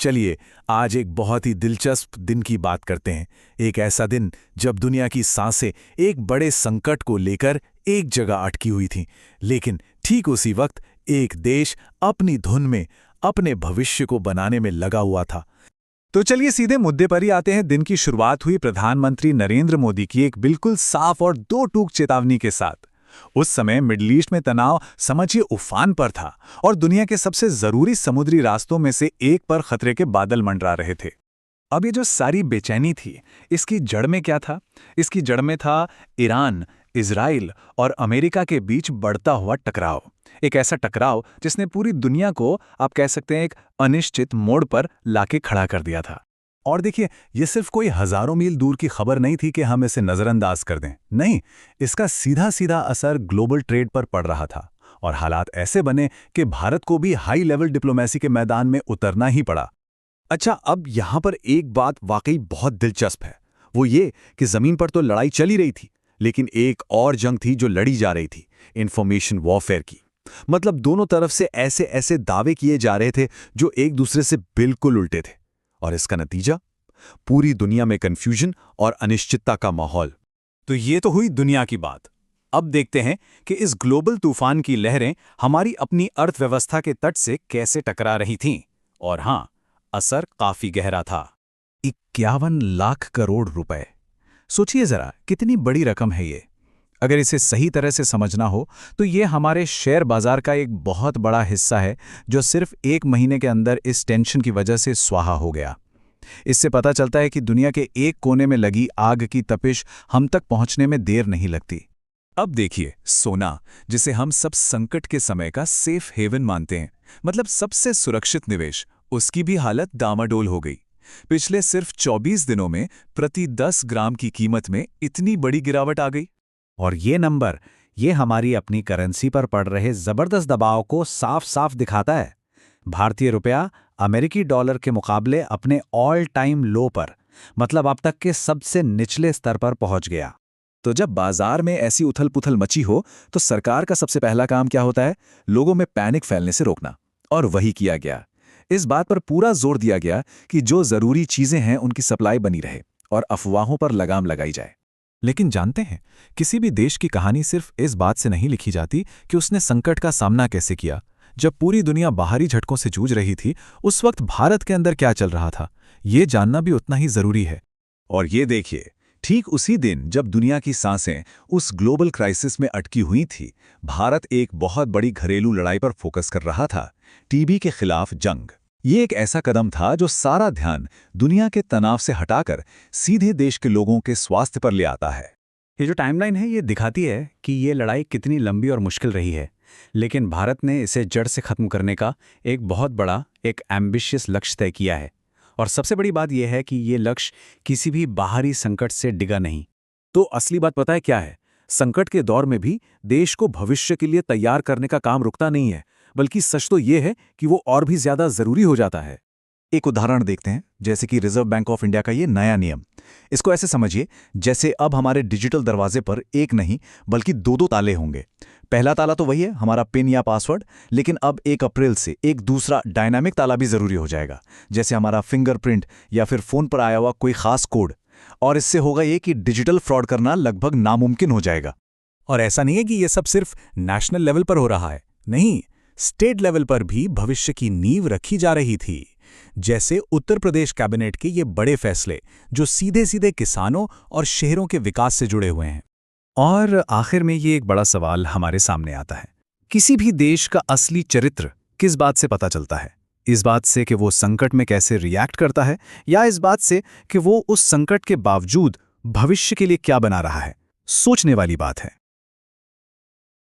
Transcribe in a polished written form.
चलिए आज एक बहुत ही दिलचस्प दिन की बात करते हैं। एक ऐसा दिन जब दुनिया की सांसें एक बड़े संकट को लेकर एक जगह अटकी हुई थीं, लेकिन ठीक उसी वक्त एक देश अपनी धुन में अपने भविष्य को बनाने में लगा हुआ था। तो चलिए सीधे मुद्दे पर ही आते हैं। दिन की शुरुआत हुई प्रधानमंत्री नरेंद्र मोदी की एक बिल्कुल साफ और दो टूक चेतावनी के साथ। उस समय मिडिल ईस्ट में तनाव समझिए उफान पर था और दुनिया के सबसे जरूरी समुद्री रास्तों में से एक पर खतरे के बादल मंडरा रहे थे। अब ये जो सारी बेचैनी थी, इसकी जड़ में क्या था? इसकी जड़ में था ईरान, इजराइल और अमेरिका के बीच बढ़ता हुआ टकराव। एक ऐसा टकराव जिसने पूरी दुनिया को आप कह सकते हैं एक अनिश्चित मोड़ पर लाके खड़ा कर दिया था। और देखिए, ये सिर्फ कोई हजारों मील दूर की खबर नहीं थी कि हम इसे नजरअंदाज कर दें। नहीं, इसका सीधा सीधा असर ग्लोबल ट्रेड पर पड़ रहा था और हालात ऐसे बने कि भारत को भी हाई लेवल डिप्लोमेसी के मैदान में उतरना ही पड़ा। अच्छा, अब यहां पर एक बात वाकई बहुत दिलचस्प है। वो ये कि जमीन पर तो लड़ाई चली रही थी, लेकिन एक और जंग थी जो लड़ी जा रही थी, इंफॉर्मेशन वॉरफेयर की। मतलब दोनों तरफ से ऐसे ऐसे दावे किए जा रहे थे जो एक दूसरे से बिल्कुल उल्टे थे। और इसका नतीजा, पूरी दुनिया में कंफ्यूजन और अनिश्चितता का माहौल। तो ये तो हुई दुनिया की बात। अब देखते हैं कि इस ग्लोबल तूफान की लहरें हमारी अपनी अर्थव्यवस्था के तट से कैसे टकरा रही थीं। और हां, असर काफी गहरा था। 51 लाख करोड़ रुपए। सोचिए जरा, कितनी बड़ी रकम है ये। अगर इसे सही तरह से समझना हो तो ये हमारे शेयर बाजार का एक बहुत बड़ा हिस्सा है जो सिर्फ एक महीने के अंदर इस टेंशन की वजह से स्वाहा हो गया। इससे पता चलता है कि दुनिया के एक कोने में लगी आग की तपिश हम तक पहुंचने में देर नहीं लगती। अब देखिए, सोना, जिसे हम सब संकट के समय का सेफ हेवन मानते हैं, मतलब सबसे सुरक्षित निवेश, उसकी भी हालत डामाडोल हो गई। पिछले सिर्फ 24 दिनों में प्रति 10 ग्राम की कीमत में इतनी बड़ी गिरावट आ गई। और ये नंबर, ये हमारी अपनी करेंसी पर पड़ रहे जबरदस्त दबाव को साफ साफ दिखाता है। भारतीय रुपया अमेरिकी डॉलर के मुकाबले अपने ऑल टाइम लो पर, मतलब अब तक के सबसे निचले स्तर पर पहुंच गया। तो जब बाजार में ऐसी उथल पुथल मची हो तो सरकार का सबसे पहला काम क्या होता है? लोगों में पैनिक फैलने से रोकना। और वही किया गया। इस बात पर पूरा जोर दिया गया कि जो जरूरी चीजें हैं उनकी सप्लाई बनी रहे और अफवाहों पर लगाम लगाई जाए। लेकिन जानते हैं, किसी भी देश की कहानी सिर्फ इस बात से नहीं लिखी जाती कि उसने संकट का सामना कैसे किया। जब पूरी दुनिया बाहरी झटकों से जूझ रही थी, उस वक्त भारत के अंदर क्या चल रहा था, ये जानना भी उतना ही जरूरी है। और ये देखिए, ठीक उसी दिन जब दुनिया की सांसें उस ग्लोबल क्राइसिस में अटकी हुई थी, भारत एक बहुत बड़ी घरेलू लड़ाई पर फोकस कर रहा था, टीबी के खिलाफ जंग। ये एक ऐसा कदम था जो सारा ध्यान दुनिया के तनाव से हटाकर सीधे देश के लोगों के स्वास्थ्य पर ले आता है। ये जो टाइमलाइन है, ये दिखाती है कि ये लड़ाई कितनी लंबी और मुश्किल रही है, लेकिन भारत ने इसे जड़ से खत्म करने का एक बहुत बड़ा, एक एम्बिशियस लक्ष्य तय किया है। और सबसे बड़ी बात यह है कि ये लक्ष्य किसी भी बाहरी संकट से डिगा नहीं। तो असली बात पता है क्या है? संकट के दौर में भी देश को भविष्य के लिए तैयार करने का काम रुकता नहीं है, बल्कि सच तो ये है कि वो और भी ज्यादा जरूरी हो जाता है। एक उदाहरण देखते हैं, जैसे कि रिजर्व बैंक ऑफ इंडिया का ये नया नियम। इसको ऐसे समझिए, जैसे अब हमारे डिजिटल दरवाजे पर एक नहीं बल्कि दो दो ताले होंगे। पहला ताला तो वही है, हमारा पिन या पासवर्ड, लेकिन अब 1 अप्रैल से एक दूसरा डायनामिक ताला भी जरूरी हो जाएगा, जैसे हमारा फिंगरप्रिंट या फिर फोन पर आया हुआ कोई खास कोड। और इससे होगा ये कि डिजिटल फ्रॉड करना लगभग नामुमकिन हो जाएगा। और ऐसा नहीं है कि ये सब सिर्फ नेशनल लेवल पर हो रहा है, नहीं, स्टेट लेवल पर भी भविष्य की नींव रखी जा रही थी। जैसे उत्तर प्रदेश कैबिनेट के ये बड़े फैसले जो सीधे सीधे किसानों और शहरों के विकास से जुड़े हुए हैं। और आखिर में ये एक बड़ा सवाल हमारे सामने आता है, किसी भी देश का असली चरित्र किस बात से पता चलता है? इस बात से कि वो संकट में कैसे रिएक्ट करता है, या इस बात से कि वो उस संकट के बावजूद भविष्य के लिए क्या बना रहा है? सोचने वाली बात है।